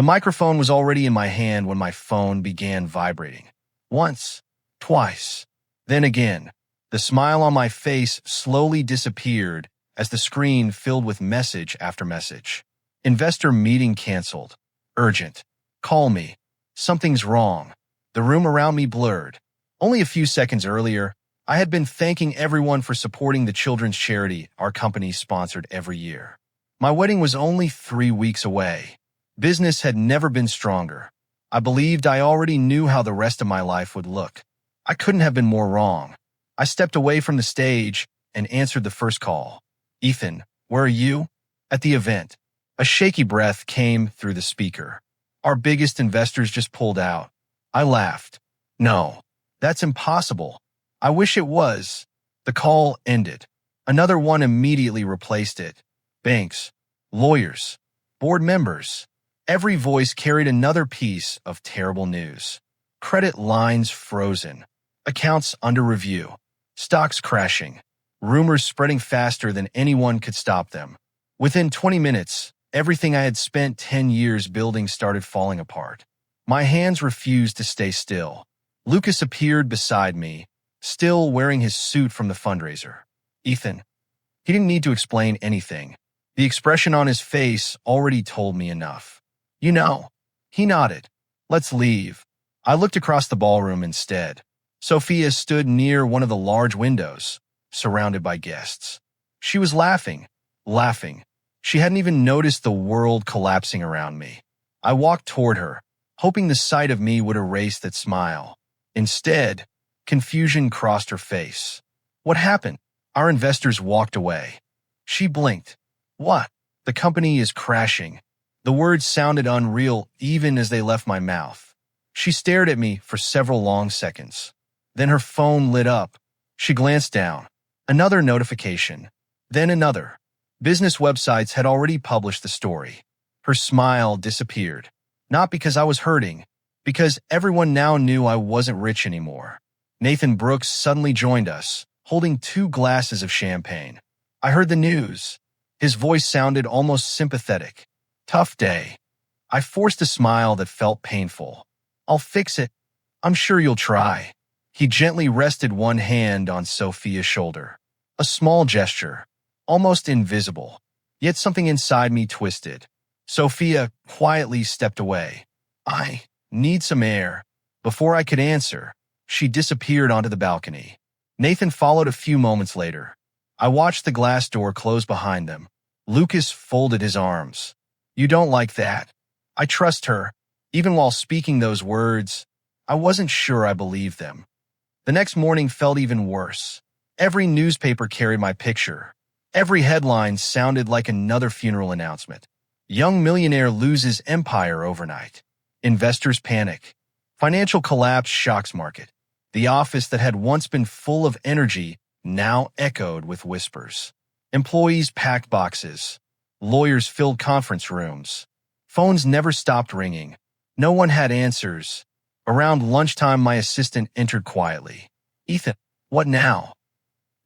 The microphone was already in my hand when my phone began vibrating. Once, twice, then again. The smile on my face slowly disappeared as the screen filled with message after message. Investor meeting canceled. Urgent. Call me. Something's wrong. The room around me blurred. Only a few seconds earlier, I had been thanking everyone for supporting the children's charity our company sponsored every year. My wedding was only 3 weeks away. Business had never been stronger. I believed I already knew how the rest of my life would look. I couldn't have been more wrong. I stepped away from the stage and answered the first call. Ethan, where are you? At the event. A shaky breath came through the speaker. Our biggest investors just pulled out. I laughed. No, that's impossible. I wish it was. The call ended. Another one immediately replaced it. Banks, lawyers, board members. Every voice carried another piece of terrible news. Credit lines frozen. Accounts under review. Stocks crashing. Rumors spreading faster than anyone could stop them. Within 20 minutes, everything I had spent 10 years building started falling apart. My hands refused to stay still. Lucas appeared beside me, still wearing his suit from the fundraiser. Ethan. He didn't need to explain anything. The expression on his face already told me enough. You know. He nodded. Let's leave. I looked across the ballroom instead. Sophia stood near one of the large windows, surrounded by guests. She was laughing. She hadn't even noticed the world collapsing around me. I walked toward her, hoping the sight of me would erase that smile. Instead, confusion crossed her face. What happened? Our investors walked away. She blinked. What? The company is crashing. The words sounded unreal even as they left my mouth. She stared at me for several long seconds. Then her phone lit up. She glanced down. Another notification. Then another. Business websites had already published the story. Her smile disappeared. Not because I was hurting, because everyone now knew I wasn't rich anymore. Nathan Brooks suddenly joined us, holding 2 glasses of champagne. I heard the news. His voice sounded almost sympathetic. Tough day. I forced a smile that felt painful. I'll fix it. I'm sure you'll try. He gently rested one hand on Sophia's shoulder. A small gesture, almost invisible, yet something inside me twisted. Sophia quietly stepped away. I need some air. Before I could answer, she disappeared onto the balcony. Nathan followed a few moments later. I watched the glass door close behind them. Lucas folded his arms. You don't like that. I trust her. Even while speaking those words, I wasn't sure I believed them. The next morning felt even worse. Every newspaper carried my picture. Every headline sounded like another funeral announcement. Young millionaire loses empire overnight. Investors panic. Financial collapse shocks market. The office that had once been full of energy now echoed with whispers. Employees packed boxes. Lawyers filled conference rooms. Phones never stopped ringing. No one had answers. Around lunchtime, my assistant entered quietly. Ethan, what now?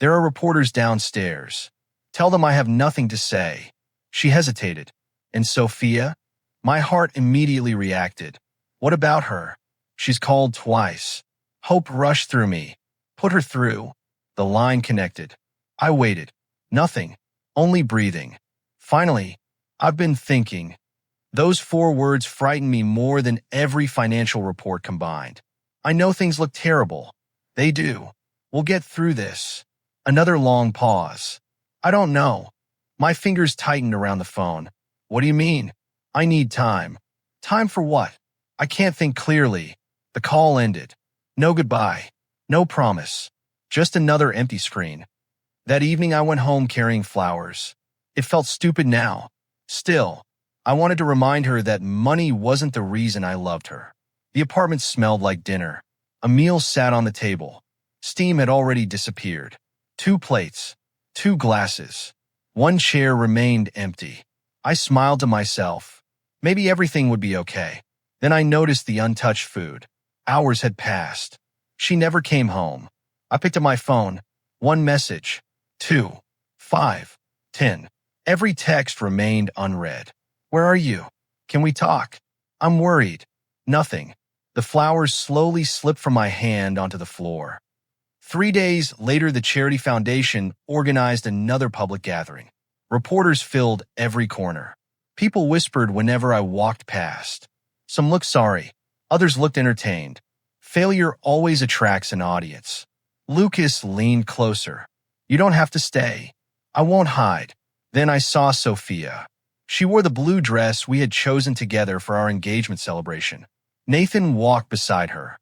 There are reporters downstairs. Tell them I have nothing to say. She hesitated. And Sophia? My heart immediately reacted. What about her? She's called twice. Hope rushed through me. Put her through. The line connected. I waited. Nothing. Only breathing. Finally, I've been thinking. Those 4 words frightened me more than every financial report combined. I know things look terrible. They do. We'll get through this. Another long pause. I don't know. My fingers tightened around the phone. What do you mean? I need time. Time for what? I can't think clearly. The call ended. No goodbye. No promise. Just another empty screen. That evening I went home carrying flowers. It felt stupid now. Still, I wanted to remind her that money wasn't the reason I loved her. The apartment smelled like dinner. A meal sat on the table. Steam had already disappeared. 2 plates. 2 glasses. 1 chair remained empty. I smiled to myself. Maybe everything would be okay. Then I noticed the untouched food. Hours had passed. She never came home. I picked up my phone. 1 message. 2. 5. 10. Every text remained unread. Where are you? Can we talk? I'm worried. Nothing. The flowers slowly slipped from my hand onto the floor. 3 days later, the Charity Foundation organized another public gathering. Reporters filled every corner. People whispered whenever I walked past. Some looked sorry. Others looked entertained. Failure always attracts an audience. Lucas leaned closer. You don't have to stay. I won't hide. Then I saw Sophia. She wore the blue dress we had chosen together for our engagement celebration. Nathan walked beside her.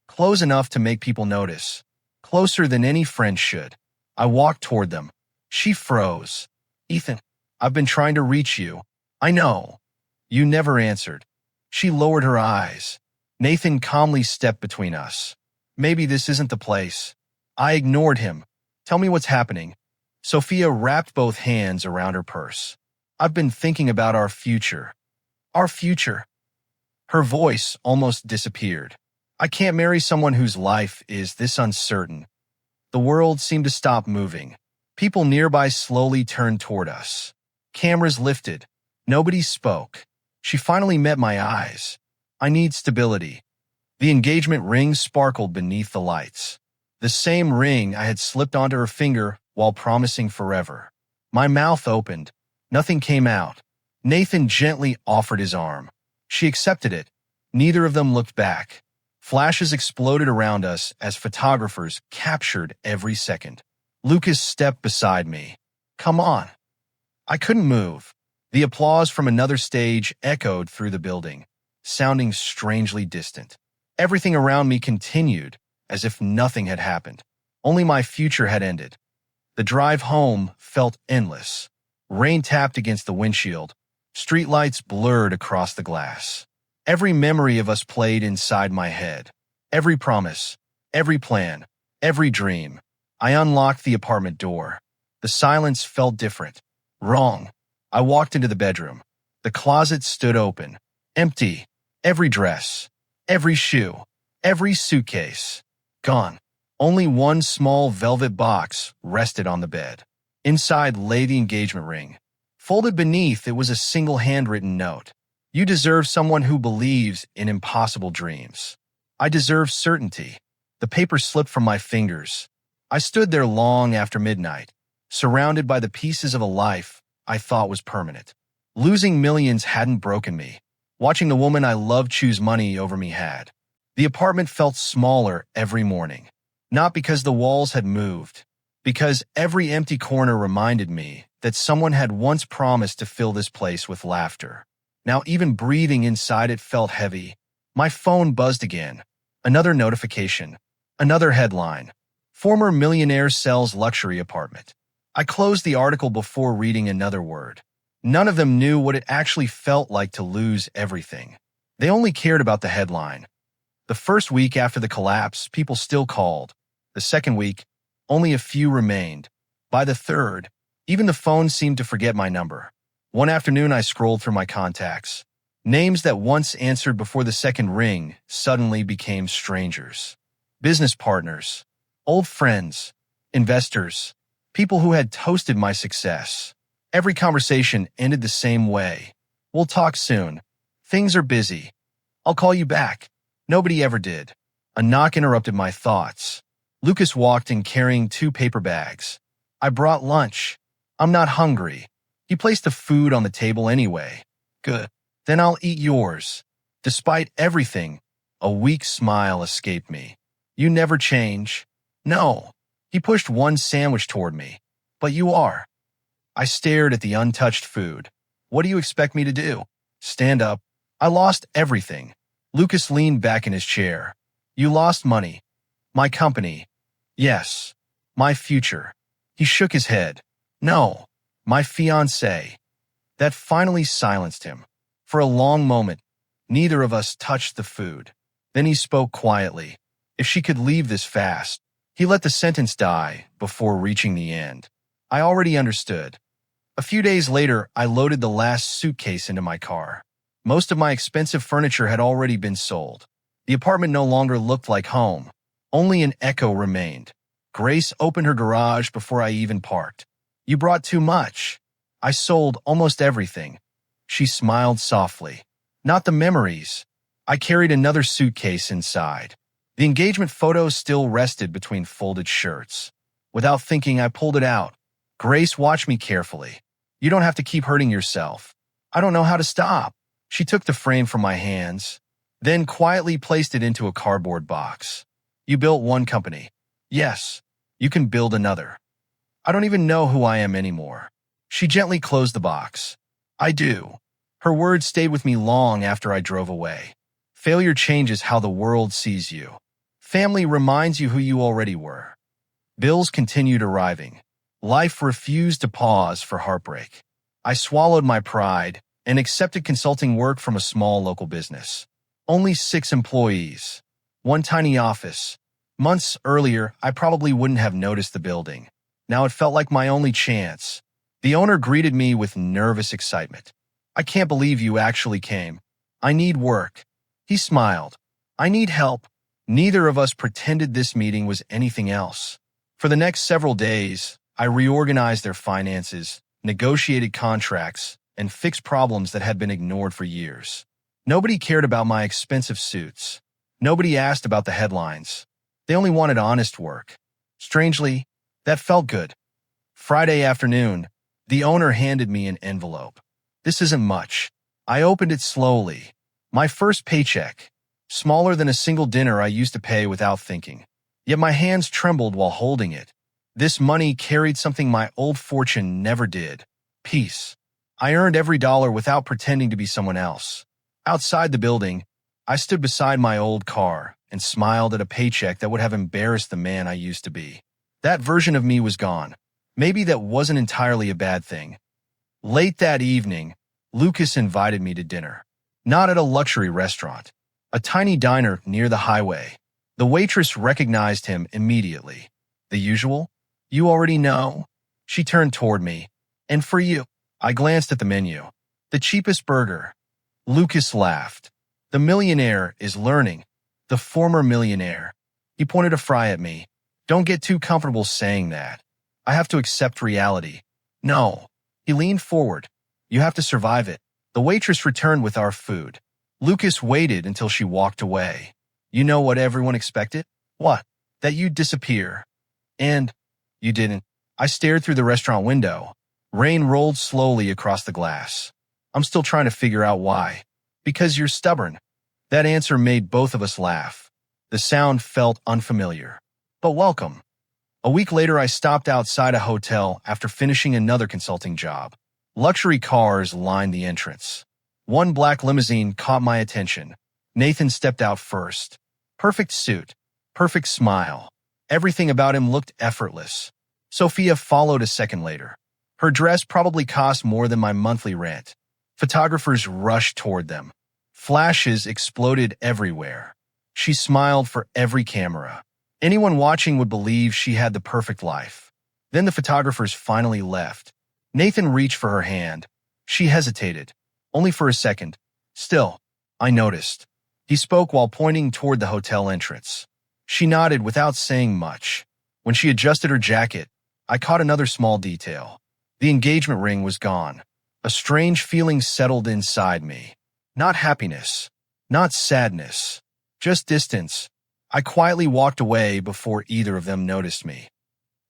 Close enough to make people notice. Closer than any friend should. I walked toward them. She froze. Ethan, I've been trying to reach you. I know. You never answered. She lowered her eyes. Nathan calmly stepped between us. Maybe this isn't the place. I ignored him. Tell me what's happening. Sophia wrapped both hands around her purse. I've been thinking about our future. Our future. Her voice almost disappeared. I can't marry someone whose life is this uncertain. The world seemed to stop moving. People nearby slowly turned toward us. Cameras lifted. Nobody spoke. She finally met my eyes. I need stability. The engagement ring sparkled beneath the lights. The same ring I had slipped onto her finger while promising forever. My mouth opened. Nothing came out. Nathan gently offered his arm. She accepted it. Neither of them looked back. Flashes exploded around us as photographers captured every second. Lucas stepped beside me. Come on. I couldn't move. The applause from another stage echoed through the building, sounding strangely distant. Everything around me continued, as if nothing had happened. Only my future had ended. The drive home felt endless. Rain tapped against the windshield. Streetlights blurred across the glass. Every memory of us played inside my head. Every promise, every plan, every dream. I unlocked the apartment door. The silence felt different. Wrong. I walked into the bedroom. The closet stood open. Empty. Every dress. Every shoe. Every suitcase. Gone. Only one small velvet box rested on the bed. Inside lay the engagement ring. Folded beneath, it was a single handwritten note. You deserve someone who believes in impossible dreams. I deserve certainty. The paper slipped from my fingers. I stood there long after midnight, surrounded by the pieces of a life I thought was permanent. Losing millions hadn't broken me. Watching the woman I loved choose money over me had. The apartment felt smaller every morning. Not because the walls had moved, because every empty corner reminded me that someone had once promised to fill this place with laughter. Now even breathing inside it felt heavy. My phone buzzed again. Another notification. Another headline. Former millionaire sells luxury apartment. I closed the article before reading another word. None of them knew what it actually felt like to lose everything. They only cared about the headline. The first week after the collapse, people still called. The second week, only a few remained. By the third, even the phone seemed to forget my number. One afternoon, I scrolled through my contacts. Names that once answered before the second ring suddenly became strangers. Business partners, old friends, investors, people who had toasted my success. Every conversation ended the same way. We'll talk soon. Things are busy. I'll call you back. Nobody ever did. A knock interrupted my thoughts. Lucas walked in carrying 2 paper bags. I brought lunch. I'm not hungry. He placed the food on the table anyway. Good. Then I'll eat yours. Despite everything, a weak smile escaped me. You never change. No. He pushed one sandwich toward me. But you are. I stared at the untouched food. What do you expect me to do? Stand up. I lost everything. Lucas leaned back in his chair. You lost money. My company. Yes. My future. He shook his head. No. My fiancée. That finally silenced him. For a long moment, neither of us touched the food. Then he spoke quietly. If she could leave this fast. He let the sentence die before reaching the end. I already understood. A few days later, I loaded the last suitcase into my car. Most of my expensive furniture had already been sold. The apartment no longer looked like home. Only an echo remained. Grace opened her garage before I even parked. You brought too much. I sold almost everything. She smiled softly. not the memories. I carried another suitcase inside. The engagement photos still rested between folded shirts. Without thinking, I pulled it out. Grace watched me carefully. You don't have to keep hurting yourself. I don't know how to stop. She took the frame from my hands, then quietly placed it into a cardboard box. You built one company. Yes, you can build another. I don't even know who I am anymore. She gently closed the box. I do. Her words stayed with me long after I drove away. Failure changes how the world sees you. Family reminds you who you already were. Bills continued arriving. Life refused to pause for heartbreak. I swallowed my pride and accepted consulting work from a small local business. Only 6 employees. One tiny office. Months earlier, I probably wouldn't have noticed the building. Now it felt like my only chance. The owner greeted me with nervous excitement. I can't believe you actually came. I need work. He smiled. I need help. Neither of us pretended this meeting was anything else. For the next several days, I reorganized their finances, negotiated contracts, and fixed problems that had been ignored for years. Nobody cared about my expensive suits. Nobody asked about the headlines. They only wanted honest work. Strangely, that felt good. Friday afternoon, the owner handed me an envelope. This isn't much. I opened it slowly. My first paycheck. Smaller than a single dinner I used to pay without thinking. Yet my hands trembled while holding it. This money carried something my old fortune never did. Peace. I earned every dollar without pretending to be someone else. Outside the building, I stood beside my old car and smiled at a paycheck that would have embarrassed the man I used to be. That version of me was gone. Maybe that wasn't entirely a bad thing. Late that evening, Lucas invited me to dinner. Not at a luxury restaurant. A tiny diner near the highway. The waitress recognized him immediately. The usual? You already know. She turned toward me. And for you. I glanced at the menu. The cheapest burger. Lucas laughed. The millionaire is learning. The former millionaire. He pointed a fry at me. Don't get too comfortable saying that. I have to accept reality. No. He leaned forward. You have to survive it. The waitress returned with our food. Lucas waited until she walked away. You know what everyone expected? What? That you'd disappear. And you didn't. I stared through the restaurant window. Rain rolled slowly across the glass. I'm still trying to figure out why. Because you're stubborn. That answer made both of us laugh. The sound felt unfamiliar. But welcome. A week later, I stopped outside a hotel after finishing another consulting job. Luxury cars lined the entrance. One black limousine caught my attention. Nathan stepped out first. Perfect suit. Perfect smile. Everything about him looked effortless. Sophia followed a second later. Her dress probably cost more than my monthly rent. Photographers rushed toward them. Flashes exploded everywhere. She smiled for every camera. Anyone watching would believe she had the perfect life. Then the photographers finally left. Nathan reached for her hand. She hesitated. Only for a second. Still, I noticed. He spoke while pointing toward the hotel entrance. She nodded without saying much. When she adjusted her jacket, I caught another small detail. The engagement ring was gone. A strange feeling settled inside me. Not happiness. Not sadness. Just distance. I quietly walked away before either of them noticed me.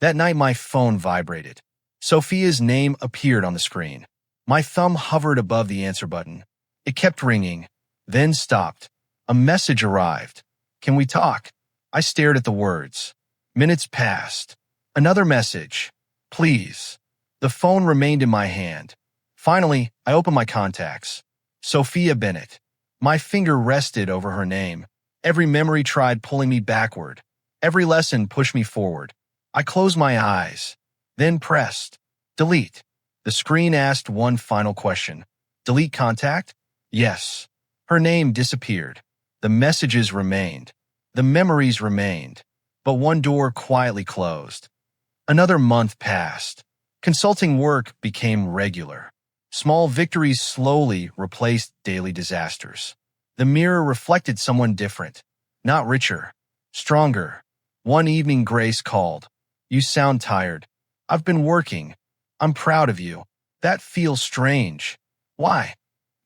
That night my phone vibrated. Sophia's name appeared on the screen. My thumb hovered above the answer button. It kept ringing, then stopped. A message arrived. Can we talk? I stared at the words. Minutes passed. Another message. Please. The phone remained in my hand. Finally, I opened my contacts. Sophia Bennett. My finger rested over her name. Every memory tried pulling me backward. Every lesson pushed me forward. I closed my eyes, then pressed delete. The screen asked one final question. Delete contact? Yes. Her name disappeared. The messages remained. The memories remained. But one door quietly closed. Another month passed. Consulting work became regular. Small victories slowly replaced daily disasters. The mirror reflected someone different, not richer, stronger. One evening Grace called. You sound tired. I've been working. I'm proud of you. That feels strange. Why?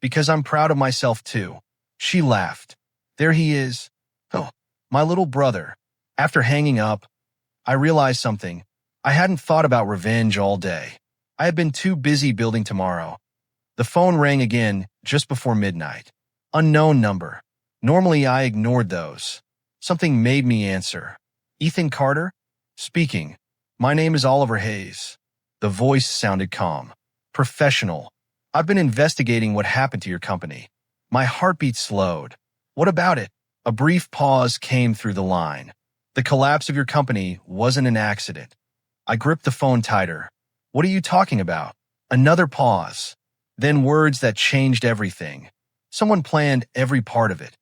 Because I'm proud of myself too. She laughed. There he is. Oh, my little brother. After hanging up, I realized something. I hadn't thought about revenge all day. I had been too busy building tomorrow. The phone rang again just before midnight. Unknown number. Normally I ignored those. Something made me answer. Ethan Carter? Speaking. My name is Oliver Hayes. The voice sounded calm. Professional. I've been investigating what happened to your company. My heartbeat slowed. What about it? A brief pause came through the line. The collapse of your company wasn't an accident. I gripped the phone tighter. What are you talking about? Another pause. Then words that changed everything. Someone planned every part of it.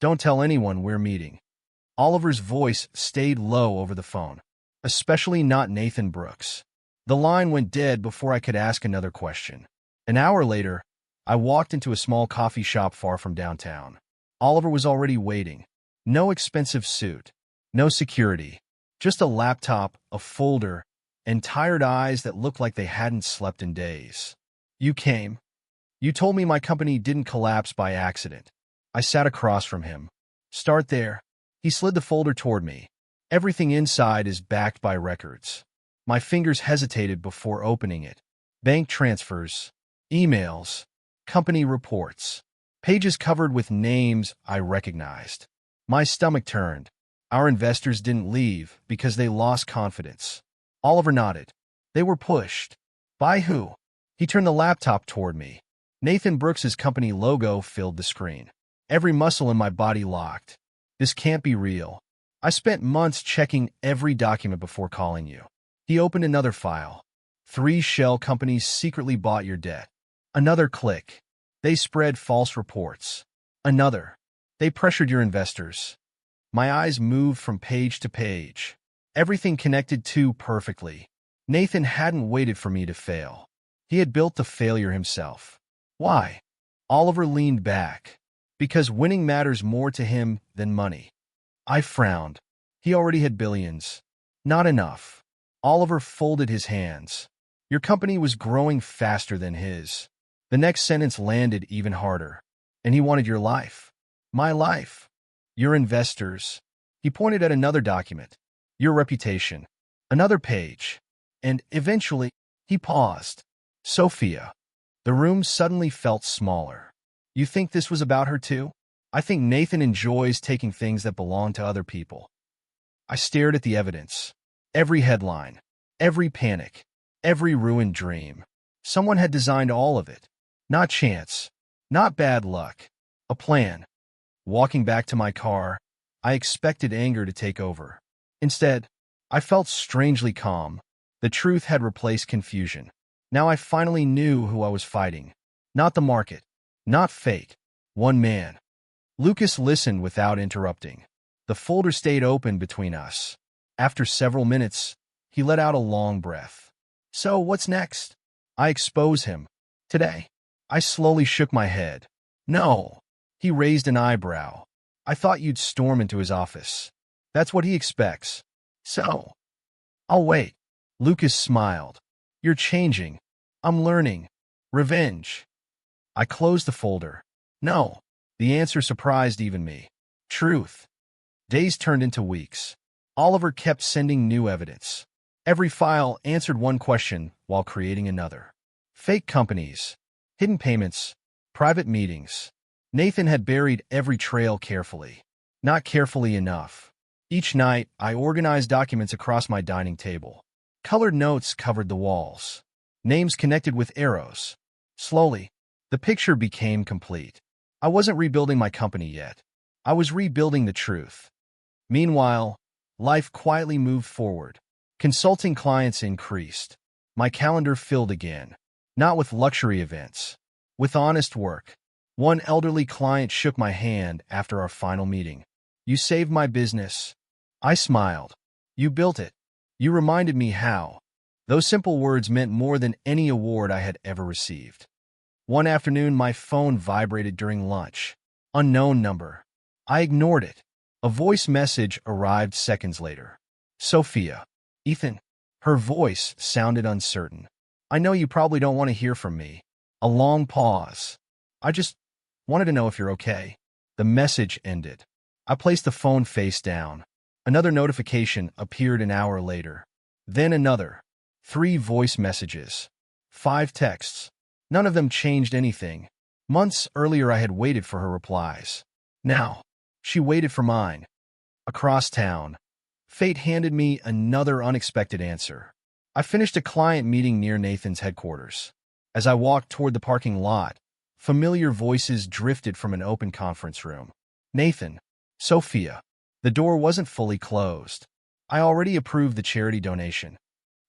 Don't tell anyone we're meeting. Oliver's voice stayed low over the phone, especially not Nathan Brooks. The line went dead before I could ask another question. An hour later, I walked into a small coffee shop far from downtown. Oliver was already waiting. No expensive suit, no security, just a laptop, a folder, and tired eyes that looked like they hadn't slept in days. You came. You told me my company didn't collapse by accident. I sat across from him. Start there. He slid the folder toward me. Everything inside is backed by records. My fingers hesitated before opening it. Bank transfers, emails, company reports, pages covered with names I recognized. My stomach turned. Our investors didn't leave because they lost confidence. Oliver nodded. They were pushed. By who? He turned the laptop toward me. Nathan Brooks's company logo filled the screen. Every muscle in my body locked. This can't be real. I spent months checking every document before calling you. He opened another file. 3 shell companies secretly bought your debt. Another click. They spread false reports. Another. They pressured your investors. My eyes moved from page to page. Everything connected too perfectly. Nathan hadn't waited for me to fail. He had built the failure himself. Why? Oliver leaned back. Because winning matters more to him than money. I frowned. He already had billions. Not enough. Oliver folded his hands. Your company was growing faster than his. The next sentence landed even harder. And he wanted your life. My life. Your investors. He pointed at another document. Your reputation. Another page. And eventually, he paused. Sophia. The room suddenly felt smaller. You think this was about her too? I think Nathan enjoys taking things that belong to other people. I stared at the evidence. Every headline. Every panic. Every ruined dream. Someone had designed all of it. Not chance. Not bad luck. A plan. Walking back to my car, I expected anger to take over. Instead, I felt strangely calm. The truth had replaced confusion. Now I finally knew who I was fighting. Not the market. Not fate. One man. Lucas listened without interrupting. The folder stayed open between us. After several minutes, he let out a long breath. So, what's next? I expose him. Today. I slowly shook my head. No. He raised an eyebrow. I thought you'd storm into his office. That's what he expects. So. I'll wait. Lucas smiled. You're changing. I'm learning. Revenge. I closed the folder. No. The answer surprised even me. Truth. Days turned into weeks. Oliver kept sending new evidence. Every file answered one question while creating another. Fake companies, hidden payments, private meetings. Nathan had buried every trail carefully. Not carefully enough. Each night, I organized documents across my dining table. Colored notes covered the walls. Names connected with arrows. Slowly, the picture became complete. I wasn't rebuilding my company yet. I was rebuilding the truth. Meanwhile, life quietly moved forward. Consulting clients increased. My calendar filled again. Not with luxury events. With honest work. One elderly client shook my hand after our final meeting. You saved my business. I smiled. You built it. You reminded me how. Those simple words meant more than any award I had ever received. One afternoon, my phone vibrated during lunch. Unknown number. I ignored it. A voice message arrived seconds later. Sophia. Ethan. Her voice sounded uncertain. I know you probably don't want to hear from me. A long pause. I just wanted to know if you're okay." The message ended. I placed the phone face down. Another notification appeared an hour later. Then another. 3 voice messages. 5 texts. None of them changed anything. Months earlier I had waited for her replies. Now, she waited for mine. Across town, fate handed me another unexpected answer. I finished a client meeting near Nathan's headquarters. As I walked toward the parking lot, familiar voices drifted from an open conference room. "Nathan, Sophia." The door wasn't fully closed. I already approved the charity donation.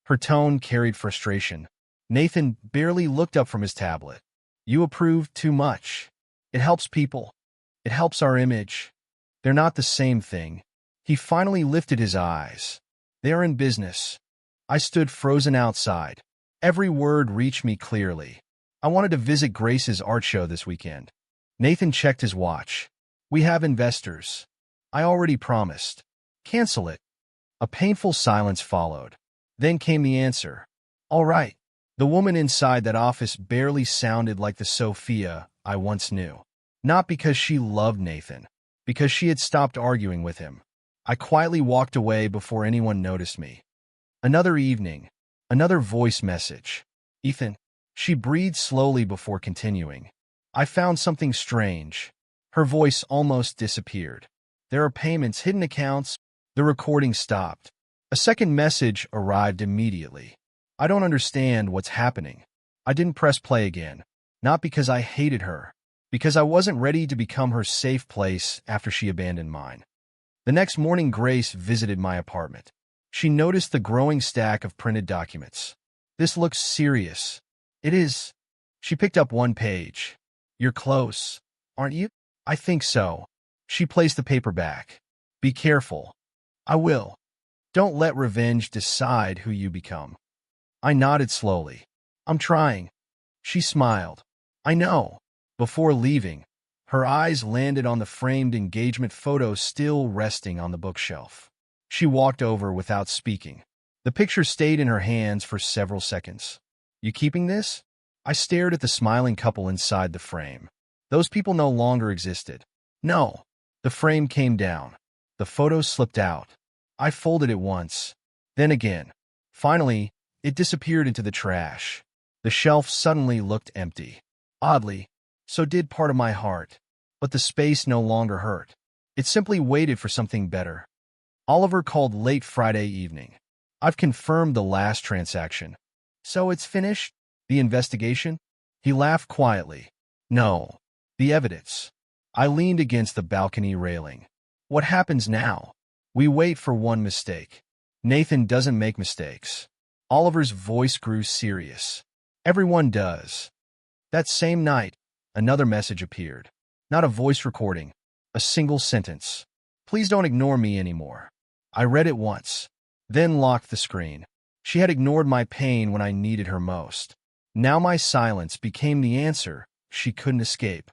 Her tone carried frustration. Nathan barely looked up from his tablet. "You approved too much. It helps people. It helps our image. They're not the same thing." He finally lifted his eyes. "They are in business." I stood frozen outside. Every word reached me clearly. I wanted to visit Grace's art show this weekend. Nathan checked his watch. "We have investors. I already promised. Cancel it." A painful silence followed. Then came the answer. "All right." The woman inside that office barely sounded like the Sophia I once knew. Not because she loved Nathan, because she had stopped arguing with him. I quietly walked away before anyone noticed me. Another evening, another voice message. "Ethan." She breathed slowly before continuing. I found something strange. Her voice almost disappeared. "There are payments, hidden accounts." The recording stopped. A second message arrived immediately. "I don't understand what's happening." I didn't press play again. Not because I hated her, because I wasn't ready to become her safe place after she abandoned mine. The next morning, Grace visited my apartment. She noticed the growing stack of printed documents. "This looks serious." "It is." She picked up one page. "You're close, aren't you?" "I think so." She placed the paper back. "Be careful." "I will." "Don't let revenge decide who you become." I nodded slowly. "I'm trying." She smiled. "I know." Before leaving, her eyes landed on the framed engagement photo still resting on the bookshelf. She walked over without speaking. The picture stayed in her hands for several seconds. "You keeping this?" I stared at the smiling couple inside the frame. Those people no longer existed. "No." The frame came down. The photo slipped out. I folded it once, then again. Finally, it disappeared into the trash. The shelf suddenly looked empty. Oddly, so did part of my heart. But the space no longer hurt. It simply waited for something better. Oliver called late Friday evening. "I've confirmed the last transaction." "So it's finished? The investigation?" He laughed quietly. "No. The evidence." I leaned against the balcony railing. "What happens now?" "We wait for one mistake." "Nathan doesn't make mistakes." Oliver's voice grew serious. "Everyone does." That same night, another message appeared. Not a voice recording, a single sentence. "Please don't ignore me anymore." I read it once, then locked the screen. She had ignored my pain when I needed her most. Now my silence became the answer she couldn't escape.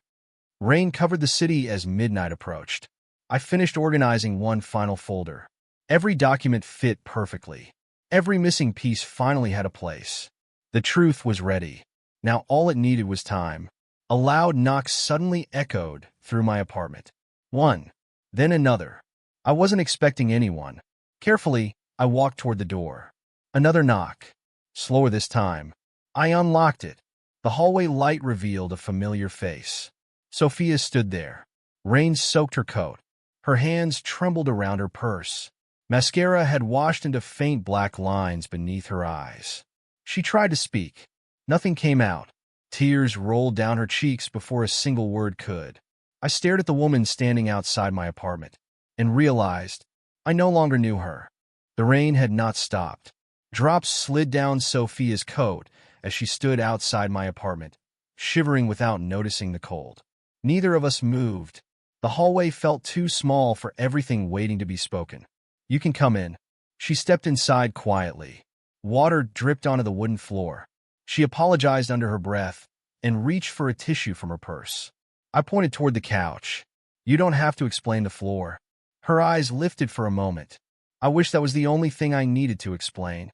Rain covered the city as midnight approached. I finished organizing one final folder. Every document fit perfectly. Every missing piece finally had a place. The truth was ready. Now all it needed was time. A loud knock suddenly echoed through my apartment. One, then another. I wasn't expecting anyone. Carefully, I walked toward the door. Another knock. Slower this time. I unlocked it. The hallway light revealed a familiar face. Sophia stood there. Rain soaked her coat. Her hands trembled around her purse. Mascara had washed into faint black lines beneath her eyes. She tried to speak. Nothing came out. Tears rolled down her cheeks before a single word could. I stared at the woman standing outside my apartment and realized I no longer knew her. The rain had not stopped. Drops slid down Sophia's coat as she stood outside my apartment, shivering without noticing the cold. Neither of us moved. The hallway felt too small for everything waiting to be spoken. "You can come in." She stepped inside quietly. Water dripped onto the wooden floor. She apologized under her breath and reached for a tissue from her purse. I pointed toward the couch. "You don't have to explain the floor." Her eyes lifted for a moment. I wish that was the only thing I needed to explain.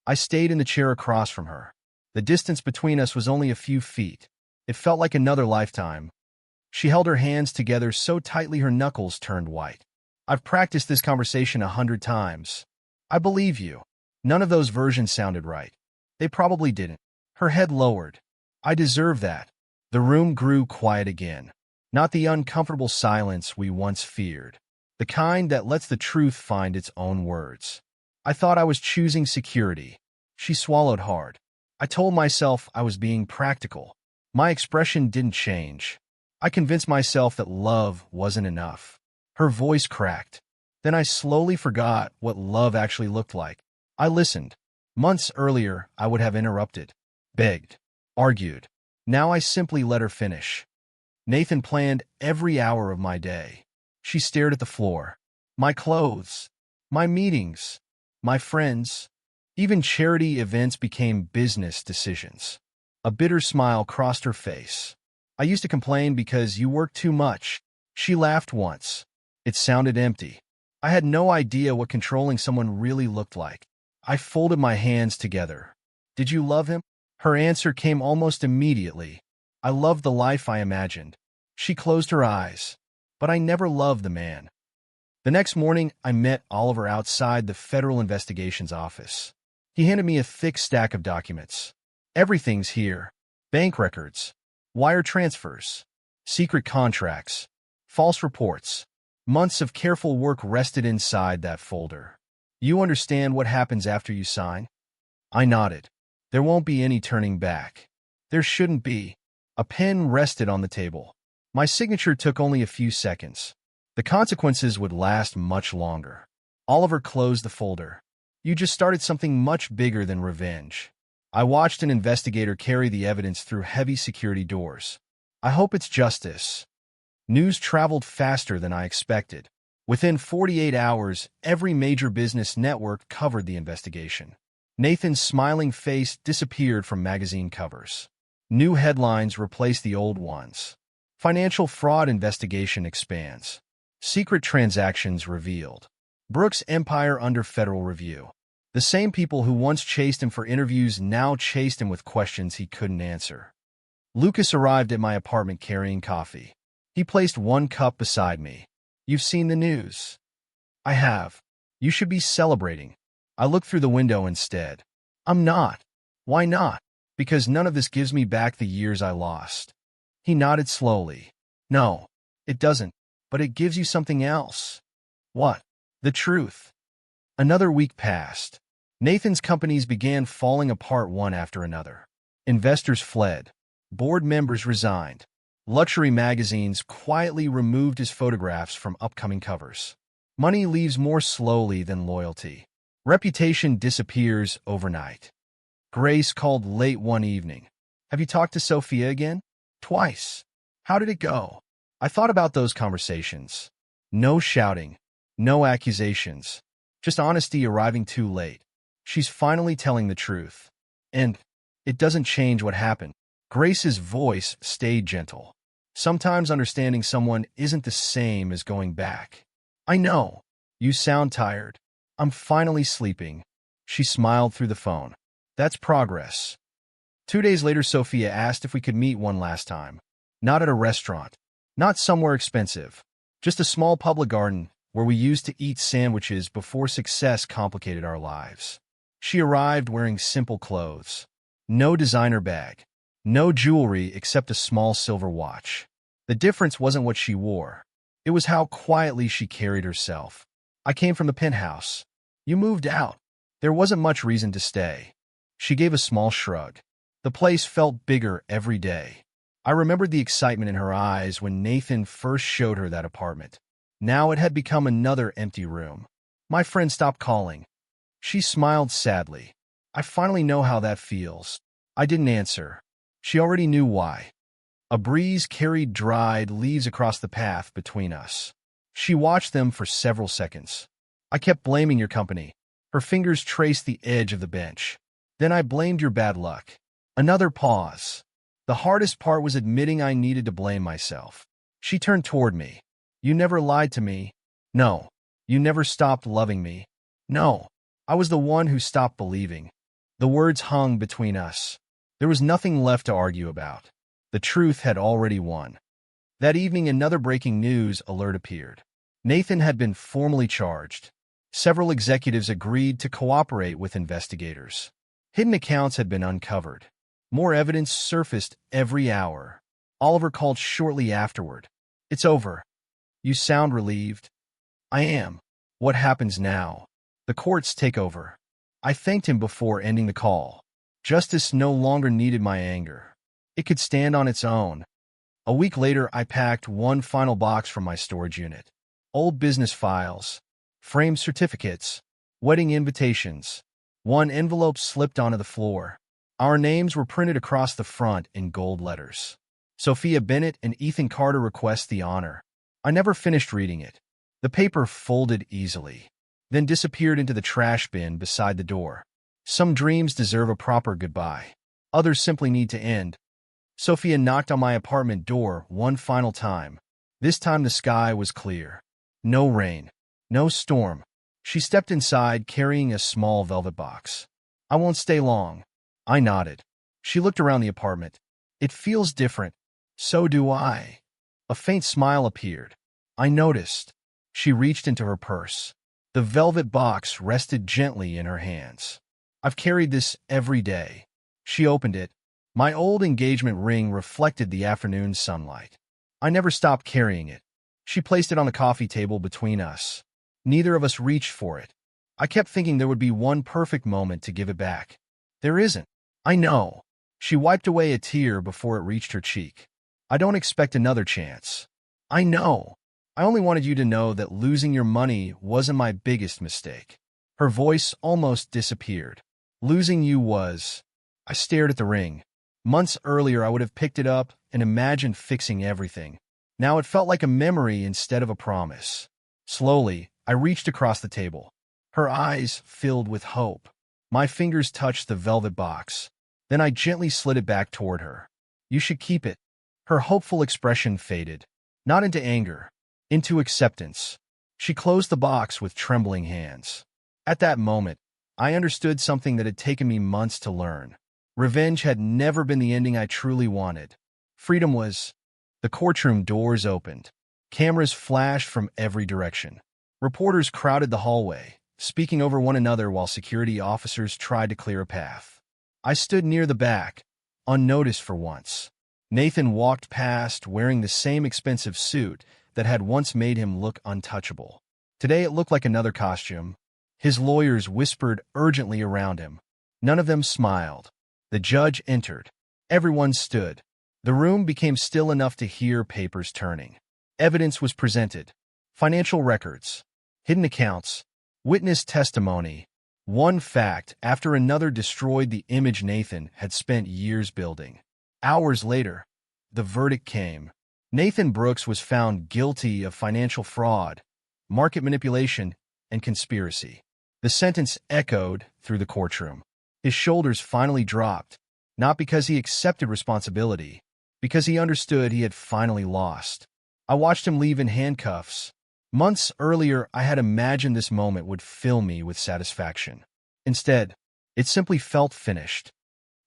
I stayed in the chair across from her. The distance between us was only a few feet. It felt like another lifetime. She held her hands together so tightly her knuckles turned white. I've practiced this conversation 100 times. I believe you. None of those versions sounded right. They probably didn't. Her head lowered. I deserve that. The room grew quiet again. Not the uncomfortable silence we once feared. The kind that lets the truth find its own words. I thought I was choosing security. She swallowed hard. I told myself I was being practical. My expression didn't change. I convinced myself that love wasn't enough. Her voice cracked. Then I slowly forgot what love actually looked like. I listened. Months earlier, I would have interrupted, begged, argued. Now I simply let her finish. Nathan planned every hour of my day. She stared at the floor. My clothes, my meetings, my friends. Even charity events became business decisions. A bitter smile crossed her face. I used to complain because you work too much. She laughed once. It sounded empty. I had no idea what controlling someone really looked like. I folded my hands together. Did you love him? Her answer came almost immediately. I loved the life I imagined. She closed her eyes. But I never loved the man. The next morning, I met Oliver outside the Federal Investigations Office. He handed me a thick stack of documents. Everything's here. Bank records, wire transfers, secret contracts, false reports. Months of careful work rested inside that folder. You understand what happens after you sign? I nodded. There won't be any turning back. There shouldn't be. A pen rested on the table. My signature took only a few seconds. The consequences would last much longer. Oliver closed the folder. You just started something much bigger than revenge. I watched an investigator carry the evidence through heavy security doors. I hope it's justice. News traveled faster than I expected. Within 48 hours, every major business network covered the investigation. Nathan's smiling face disappeared from magazine covers. New headlines replaced the old ones. Financial fraud investigation expands. Secret transactions revealed. Brooks' empire under federal review. The same people who once chased him for interviews now chased him with questions he couldn't answer. Lucas arrived at my apartment carrying coffee. He placed one cup beside me. You've seen the news. I have. You should be celebrating. I looked through the window instead. I'm not. Why not? Because none of this gives me back the years I lost. He nodded slowly. No, it doesn't, but it gives you something else. What? The truth. Another week passed. Nathan's companies began falling apart one after another. Investors fled. Board members resigned. Luxury magazines quietly removed his photographs from upcoming covers. Money leaves more slowly than loyalty. Reputation disappears overnight. Grace called late one evening. Have you talked to Sophia again? Twice. How did it go? I thought about those conversations. No shouting. No accusations. Just honesty arriving too late. She's finally telling the truth. And it doesn't change what happened. Grace's voice stayed gentle. Sometimes understanding someone isn't the same as going back. I know. You sound tired. I'm finally sleeping. She smiled through the phone. That's progress. 2 days later, Sophia asked if we could meet one last time. Not at a restaurant. Not somewhere expensive. Just a small public garden where we used to eat sandwiches before success complicated our lives. She arrived wearing simple clothes. No designer bag. No jewelry except a small silver watch. The difference wasn't what she wore. It was how quietly she carried herself. I came from the penthouse. You moved out. There wasn't much reason to stay. She gave a small shrug. The place felt bigger every day. I remembered the excitement in her eyes when Nathan first showed her that apartment. Now it had become another empty room. My friend stopped calling. She smiled sadly. I finally know how that feels. I didn't answer. She already knew why. A breeze carried dried leaves across the path between us. She watched them for several seconds. I kept blaming your company. Her fingers traced the edge of the bench. Then I blamed your bad luck. Another pause. The hardest part was admitting I needed to blame myself. She turned toward me. You never lied to me. No. You never stopped loving me. No. I was the one who stopped believing. The words hung between us. There was nothing left to argue about. The truth had already won. That evening, another breaking news alert appeared. Nathan had been formally charged. Several executives agreed to cooperate with investigators. Hidden accounts had been uncovered. More evidence surfaced every hour. Oliver called shortly afterward. "It's over. You sound relieved." "I am." "What happens now?" "The courts take over." I thanked him before ending the call. Justice no longer needed my anger. It could stand on its own. A week later, I packed one final box from my storage unit. Old business files, framed certificates, wedding invitations. One envelope slipped onto the floor. Our names were printed across the front in gold letters. Sophia Bennett and Ethan Carter request the honor. I never finished reading it. The paper folded easily, then disappeared into the trash bin beside the door. Some dreams deserve a proper goodbye. Others simply need to end. Sophia knocked on my apartment door one final time. This time the sky was clear. No rain. No storm. She stepped inside carrying a small velvet box. "I won't stay long." I nodded. She looked around the apartment. "It feels different." "So do I." A faint smile appeared. I noticed. She reached into her purse. The velvet box rested gently in her hands. "I've carried this every day." She opened it. My old engagement ring reflected the afternoon sunlight. I never stopped carrying it. She placed it on the coffee table between us. Neither of us reached for it. I kept thinking there would be one perfect moment to give it back. There isn't. I know. She wiped away a tear before it reached her cheek. "I don't expect another chance." "I know. I only wanted you to know that losing your money wasn't my biggest mistake." Her voice almost disappeared. "Losing you was." I stared at the ring. Months earlier, I would have picked it up and imagined fixing everything. Now it felt like a memory instead of a promise. Slowly, I reached across the table. Her eyes filled with hope. My fingers touched the velvet box. Then I gently slid it back toward her. "You should keep it." Her hopeful expression faded. Not into anger, into acceptance. She closed the box with trembling hands. At that moment, I understood something that had taken me months to learn. Revenge had never been the ending I truly wanted. Freedom was. The courtroom doors opened. Cameras flashed from every direction. Reporters crowded the hallway, speaking over one another while security officers tried to clear a path. I stood near the back, unnoticed for once. Nathan walked past wearing the same expensive suit that had once made him look untouchable. Today it looked like another costume. His lawyers whispered urgently around him. None of them smiled. The judge entered. Everyone stood. The room became still enough to hear papers turning. Evidence was presented. Financial records, hidden accounts, witness testimony. One fact after another destroyed the image Nathan had spent years building. Hours later, the verdict came. Nathan Brooks was found guilty of financial fraud, market manipulation, and conspiracy. The sentence echoed through the courtroom. His shoulders finally dropped, not because he accepted responsibility, because he understood he had finally lost. I watched him leave in handcuffs. Months earlier, I had imagined this moment would fill me with satisfaction. Instead, it simply felt finished.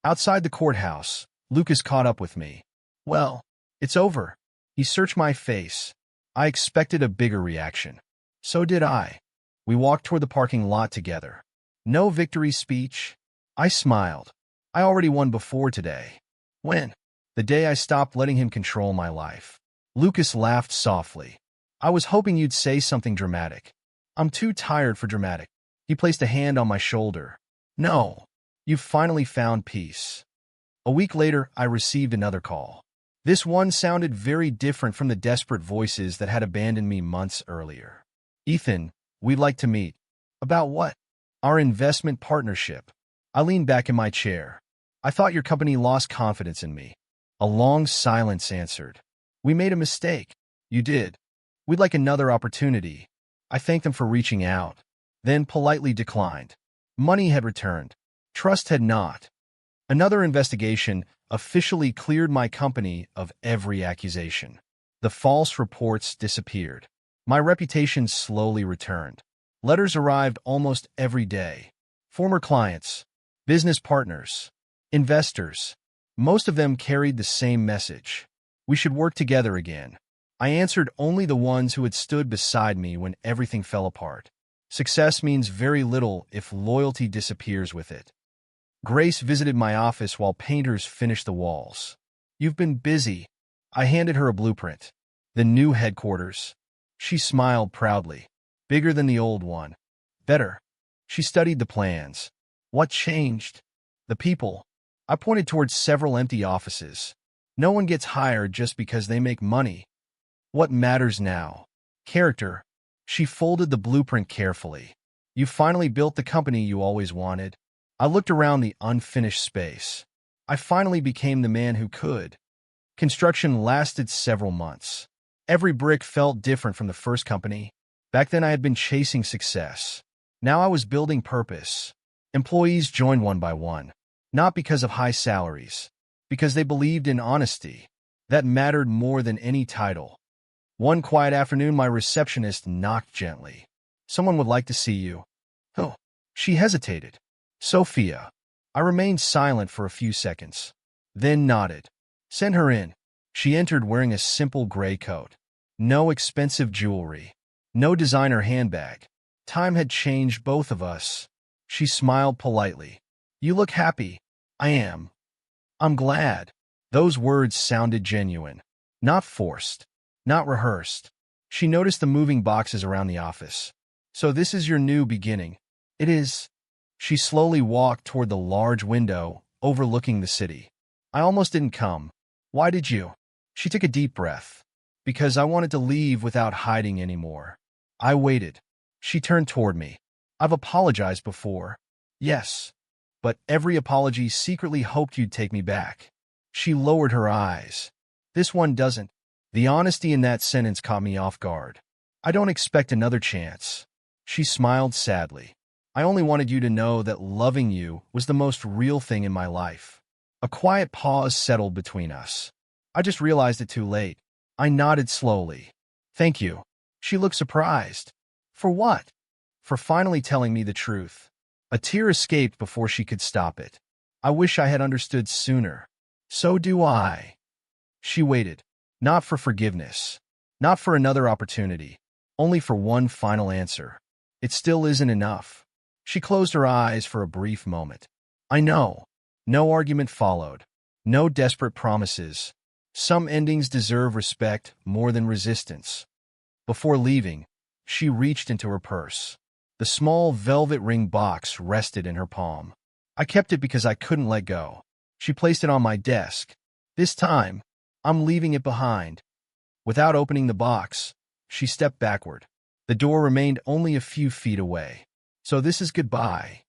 Outside the courthouse, Lucas caught up with me. "Well, it's over." He searched my face. I expected a bigger reaction. So did I. We walked toward the parking lot together. No victory speech. I smiled. I already won before today. When? The day I stopped letting him control my life. Lucas laughed softly. "I was hoping you'd say something dramatic." "I'm too tired for dramatic." He placed a hand on my shoulder. "No, you've finally found peace." A week later, I received another call. This one sounded very different from the desperate voices that had abandoned me months earlier. "Ethan, we'd like to meet." "About what?" "Our investment partnership." I leaned back in my chair. "I thought your company lost confidence in me." A long silence answered. "We made a mistake." "You did." "We'd like another opportunity." I thanked them for reaching out, then politely declined. Money had returned. Trust had not. Another investigation officially cleared my company of every accusation. The false reports disappeared. My reputation slowly returned. Letters arrived almost every day. Former clients, business partners, investors. Most of them carried the same message. We should work together again. I answered only the ones who had stood beside me when everything fell apart. Success means very little if loyalty disappears with it. Grace visited my office while painters finished the walls. You've been busy. I handed her a blueprint. The new headquarters. She smiled proudly. Bigger than the old one. Better. She studied the plans. What changed? The people. I pointed towards several empty offices. No one gets hired just because they make money. What matters now? Character. She folded the blueprint carefully. You finally built the company you always wanted. I looked around the unfinished space. I finally became the man who could. Construction lasted several months. Every brick felt different from the first company. Back then I had been chasing success. Now I was building purpose. Employees joined one by one. Not because of high salaries. Because they believed in honesty. That mattered more than any title. One quiet afternoon, my receptionist knocked gently. Someone would like to see you. Oh, she hesitated. Sophia. I remained silent for a few seconds. Then nodded. Send her in. She entered wearing a simple gray coat. No expensive jewelry. No designer handbag. Time had changed both of us. She smiled politely. You look happy. I am. I'm glad. Those words sounded genuine. Not forced. Not rehearsed. She noticed the moving boxes around the office. So this is your new beginning. It is. She slowly walked toward the large window overlooking the city. I almost didn't come. Why did you? She took a deep breath. Because I wanted to leave without hiding anymore. I waited. She turned toward me. I've apologized before. Yes. But every apology secretly hoped you'd take me back. She lowered her eyes. This one doesn't. The honesty in that sentence caught me off guard. I don't expect another chance. She smiled sadly. I only wanted you to know that loving you was the most real thing in my life. A quiet pause settled between us. I just realized it too late. I nodded slowly. Thank you. She looked surprised. For what? For finally telling me the truth. A tear escaped before she could stop it. I wish I had understood sooner. So do I. She waited. Not for forgiveness. Not for another opportunity. Only for one final answer. It still isn't enough. She closed her eyes for a brief moment. I know. No argument followed. No desperate promises. Some endings deserve respect more than resistance. Before leaving, she reached into her purse. The small velvet ring box rested in her palm. I kept it because I couldn't let go. She placed it on my desk. This time, I'm leaving it behind. Without opening the box, she stepped backward. The door remained only a few feet away. So this is goodbye.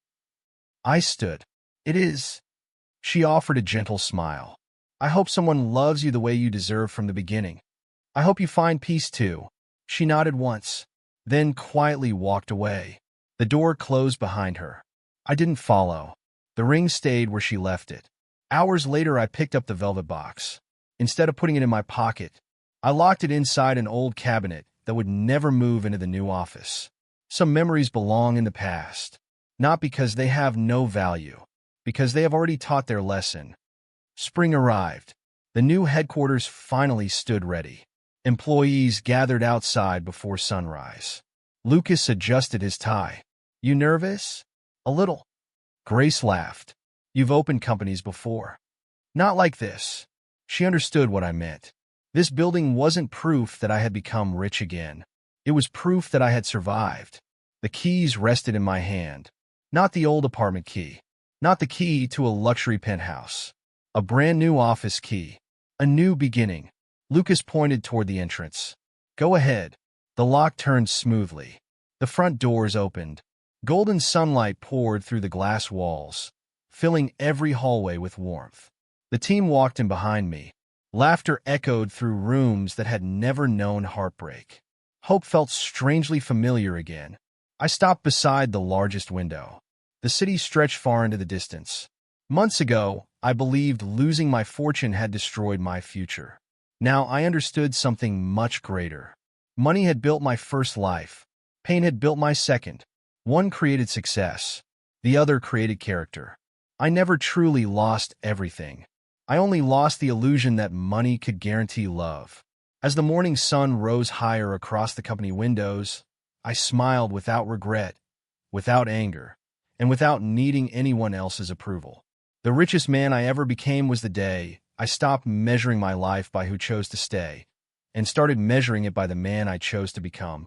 I stood. It is. She offered a gentle smile. I hope someone loves you the way you deserve from the beginning. I hope you find peace too. She nodded once, then quietly walked away. The door closed behind her. I didn't follow. The ring stayed where she left it. Hours later, I picked up the velvet box. Instead of putting it in my pocket, I locked it inside an old cabinet that would never move into the new office. Some memories belong in the past, not because they have no value, because they have already taught their lesson. Spring arrived. The new headquarters finally stood ready. Employees gathered outside before sunrise. Lucas adjusted his tie. You nervous? A little. Grace laughed. You've opened companies before. Not like this. She understood what I meant. This building wasn't proof that I had become rich again. It was proof that I had survived. The keys rested in my hand. Not the old apartment key. Not the key to a luxury penthouse. A brand new office key. A new beginning. Lucas pointed toward the entrance. Go ahead. The lock turned smoothly. The front doors opened. Golden sunlight poured through the glass walls, filling every hallway with warmth. The team walked in behind me. Laughter echoed through rooms that had never known heartbreak. Hope felt strangely familiar again. I stopped beside the largest window. The city stretched far into the distance. Months ago, I believed losing my fortune had destroyed my future. Now I understood something much greater. Money had built my first life. Pain had built my second. One created success. The other created character. I never truly lost everything. I only lost the illusion that money could guarantee love. As the morning sun rose higher across the company windows, I smiled without regret, without anger, and without needing anyone else's approval. The richest man I ever became was the day I stopped measuring my life by who chose to stay and started measuring it by the man I chose to become.